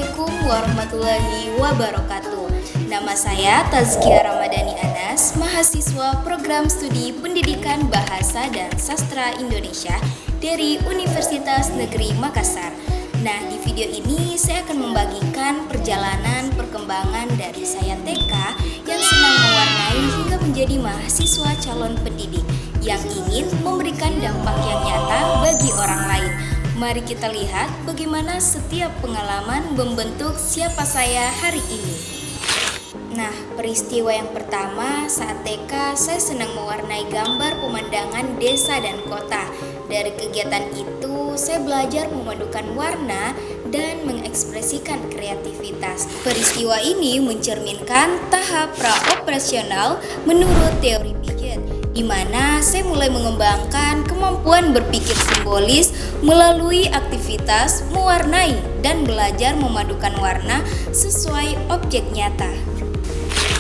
Assalamualaikum warahmatullahi wabarakatuh. Nama saya Tazkia Ramadhani Anas, mahasiswa Program Studi Pendidikan Bahasa dan Sastra Indonesia dari Universitas Negeri Makassar. Nah, di video ini saya akan membagikan perjalanan perkembangan dari saya TK yang senang mewarnai hingga menjadi mahasiswa calon pendidik yang ingin memberikan dampak yang nyata bagi orang lain. Mari kita lihat bagaimana setiap pengalaman membentuk siapa saya hari ini. Nah, peristiwa yang pertama saat TK saya senang mewarnai gambar pemandangan desa dan kota. Dari kegiatan itu saya belajar memadukan warna dan mengekspresikan kreativitas. Peristiwa ini mencerminkan tahap pra-operasional menurut teori Piaget, di mana saya mulai mengembangkan kemampuan berpikir simbolis melalui aktivitas mewarnai dan belajar memadukan warna sesuai objek nyata.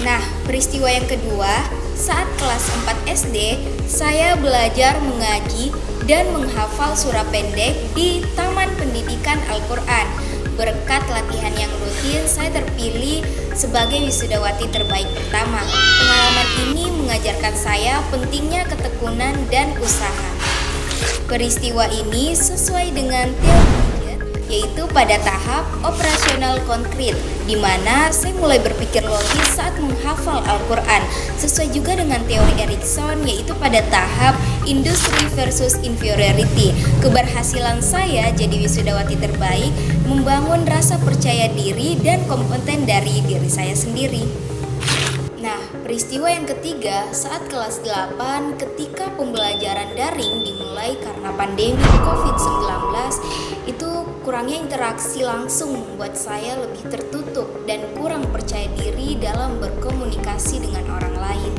Nah, peristiwa yang kedua, saat kelas 4 SD, saya belajar mengaji dan menghafal surah pendek di Taman Pendidikan Al-Quran. Berkat latihan yang rutin, saya terpilih sebagai wisudawati terbaik pertama. Pengalaman ini mengajarkan saya pentingnya ketekunan dan usaha. Peristiwa ini sesuai dengan teori Piaget, yaitu pada tahap operasional konkret, di mana saya mulai berpikir logis saat menghafal Al-Quran. Sesuai juga dengan teori Erikson, yaitu pada tahap industri versus inferiority. Keberhasilan saya jadi wisudawati terbaik membangun rasa percaya diri dan kompeten dari diri saya sendiri. Nah, peristiwa yang ketiga saat kelas 8 ketika pembelajaran daring dimulai karena pandemi COVID-19, itu kurangnya interaksi langsung membuat saya lebih tertutup dan kurang percaya diri dalam berkomunikasi dengan orang lain.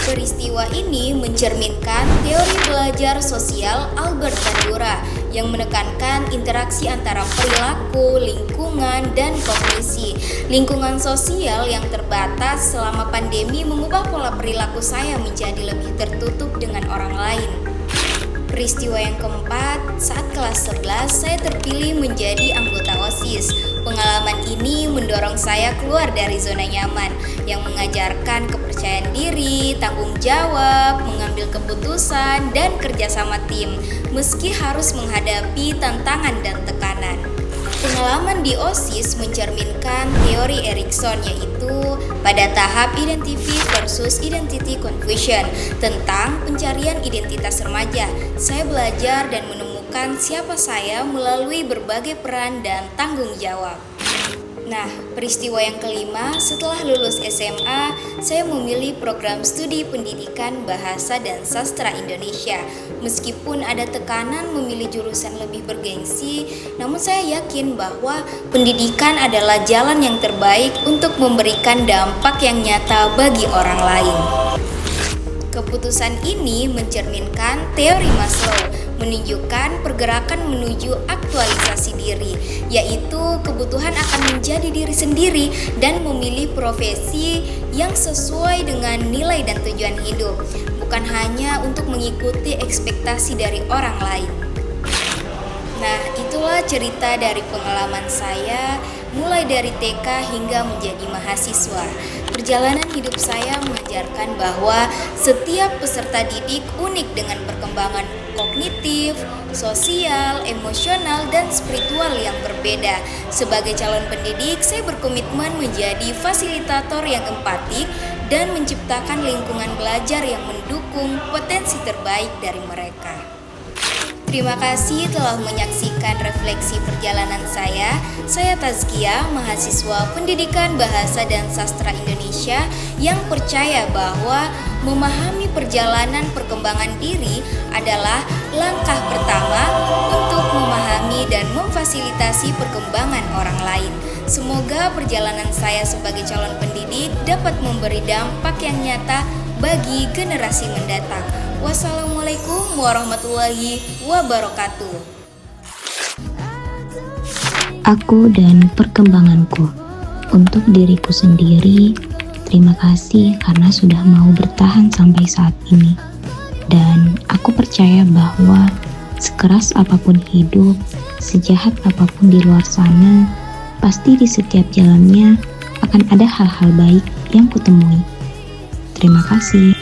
Peristiwa ini mencerminkan teori belajar sosial Albert Bandura yang menekankan interaksi antara perilaku, lingkungan, dan kognisi. Lingkungan sosial yang terbatas selama pandemi mengubah pola perilaku saya menjadi lebih tertutup dengan orang lain. Peristiwa yang keempat, saat kelas 11 saya terpilih menjadi anggota OSIS. Pengalaman ini mendorong saya keluar dari zona nyaman yang mengajarkan kepercayaan diri, tanggung jawab, mengambil keputusan, dan kerjasama tim meski harus menghadapi tantangan dan tekanan. Pengalaman di OSIS mencerminkan teori Erikson, yaitu pada tahap identity versus identity confusion tentang pencarian identitas remaja. Saya belajar dan menemukan siapa saya melalui berbagai peran dan tanggung jawab. Nah, peristiwa yang kelima, setelah lulus SMA, saya memilih program studi pendidikan bahasa dan sastra Indonesia. Meskipun ada tekanan memilih jurusan lebih bergengsi, namun saya yakin bahwa pendidikan adalah jalan yang terbaik untuk memberikan dampak yang nyata bagi orang lain. Keputusan ini mencerminkan teori Maslow, menunjukkan pergerakan menuju aktualisasi diri, yaitu kebutuhan akan menjadi diri sendiri dan memilih profesi yang sesuai dengan nilai dan tujuan hidup, bukan hanya untuk mengikuti ekspektasi dari orang lain. Nah, itulah cerita dari pengalaman saya mulai dari TK hingga menjadi mahasiswa. Perjalanan hidup saya mengajarkan bahwa setiap peserta didik unik dengan perkembangan kognitif, sosial, emosional, dan spiritual yang berbeda. Sebagai calon pendidik, saya berkomitmen menjadi fasilitator yang empatik dan menciptakan lingkungan belajar yang mendukung potensi terbaik dari mereka. Terima kasih telah menyaksikan refleksi perjalanan saya. Saya Tazkia, mahasiswa Pendidikan Bahasa dan Sastra Indonesia yang percaya bahwa memahami perjalanan perkembangan diri adalah langkah pertama untuk memahami dan memfasilitasi perkembangan orang lain. Semoga perjalanan saya sebagai calon pendidik dapat memberi dampak yang nyata bagi generasi mendatang. Wassalamualaikum warahmatullahi wabarakatuh. Aku dan perkembanganku. Untuk diriku sendiri, terima kasih karena sudah mau bertahan sampai saat ini. Dan aku percaya bahwa sekeras apapun hidup, sejahat apapun di luar sana, pasti di setiap jalannya akan ada hal-hal baik yang kutemui. Terima kasih.